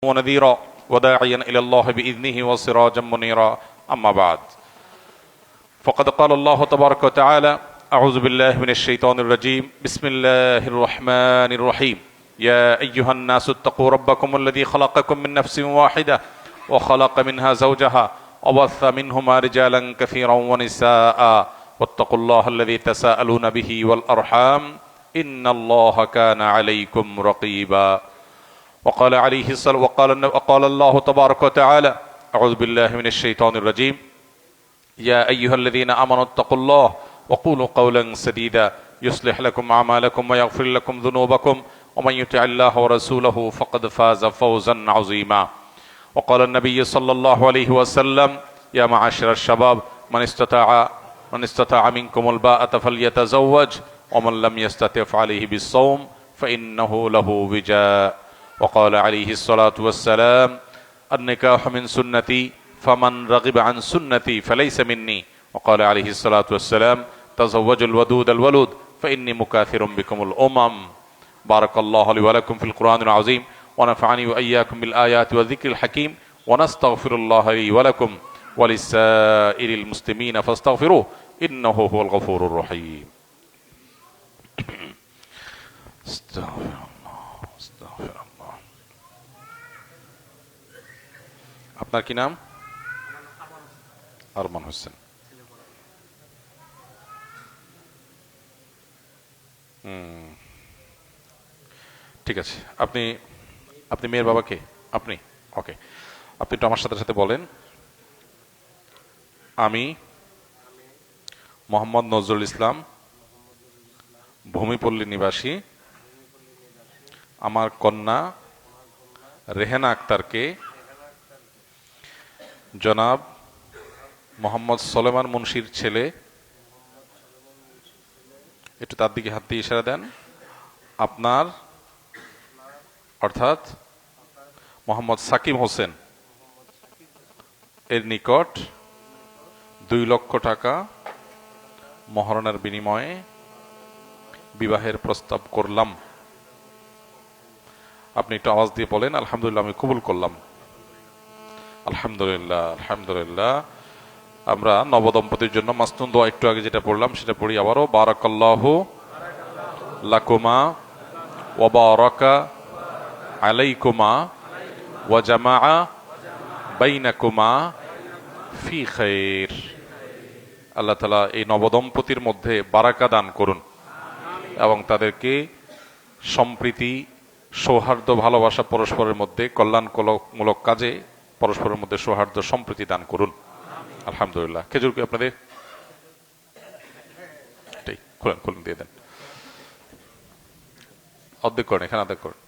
ونذيرا وداعيا إلى الله بإذنه وسراجا منيرا أما بعد فقد قال الله تبارك وتعالى أعوذ بالله من الشيطان الرجيم بسم الله الرحمن الرحيم يا أيها الناس اتقوا ربكم الذي خلقكم من نفس واحدة وخلق منها زوجها وبث منهما رجالا كثيرا ونساء واتقوا الله الذي تساءلون به والأرحام إن الله كان عليكم رقيبا وقال الله تبارك وتعالى أعوذ بالله من الشيطان الرجيم يا أيها الذين آمنوا اتقوا الله وقولوا قولا سديدا يصلح لكم أعمالكم ويغفر لكم ذنوبكم ومن يطع الله ورسوله فقد فاز فوزا عظيما وقال النبي صلى الله عليه وسلم يا معاشر الشباب من استطاع منكم الباءة فليتزوج ومن لم يستطع فعليه بالصوم فإنه له وجاء وقال عليه الصلاة والسلام النكاح من سنتي فمن رغب عن سنتي فليس مني وقال عليه الصلاة والسلام تزوجوا الودود الولود فإني مكاثر بكم الأمم بارك الله لي ولكم في القرآن العظيم ونفعني وإياكم بالآيات والذكر الحكيم ونستغفر الله لي ولكم ولسائر المسلمين فاستغفروه إنه هو الغفور الرحيم আপনার কি নাম? আরমান হোসেন। ঠিক আছে, আপনি মেয়ের বাবা কে? আপনি ওকে, আপনি একটু আমার সাথে সাথে বলেন আমি মোহাম্মদ নজরুল ইসলাম ভূমিপল্লী নিবাসী আমার কন্যা রেহেনা আক্তারকে জনাব মোহাম্মদ সলেমান মুন্সির ছেলে, একটু তার দিকে হাত দিয়ে ইশারা দেন, আপনার অর্থাৎ মোহাম্মদ সাকিব হোসেন এর নিকট 2 লক্ষ টাকা মহারণের বিনিময়ে বিবাহের প্রস্তাব করলাম। আপনি একটু আওয়াজ দিয়ে বলেন আলহামদুলিল্লাহ, আমি কবুল করলাম। আলহামদুলিল্লাহ আলহামদুলিল্লাহ। আমরা নবদম্পতির জন্য মাসনুন দোয়া একটু আগে যেটা পড়লাম সেটা পড়ি আবারও। বারাকাল্লাহু লাকুমা ওয়া বারাকা আলাইকুমা ওয়া জামাআ বাইনাকুমা ফি খাইর। আল্লাহ তাআলা এই নবদম্পতির মধ্যে বারাকা দান করুন এবং তাদেরকে সম্প্রীতি, সৌহার্দ্য, ভালোবাসা, পরস্পরের মধ্যে কল্যাণমূলক কাজে পরস্পরের মধ্যে সৌহার্দ্য সম্প্রীতি দান করুন। আলহামদুলিল্লাহ। খেজুর কি আপনাদের? খুলেন দিয়ে দেন, অর্ধেক করেন, এখানে অর্ধেক করেন।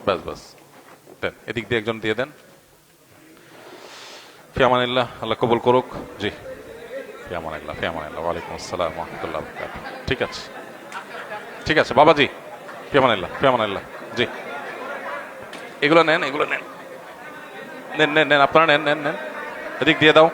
বাস দেন, এদিক দিয়ে একজন দিয়ে দেন। ফিয়ামানিল্লাহ, আল্লাহ কবুল করুক। জি ফিয়ামানিল্লাহ ফিয়ামানিল্লাহ। ওয়ালাইকুম আসসালাম ওয়া রাহমাতুল্লাহি ওয়া বারাকাতুহু। ঠিক আছে বাবাজি, ফিয়ামানিল্লাহ ফিয়ামানিল্লাহ। জি এগুলো নেন, আপনারা নেন, এদিক দিয়ে দাও।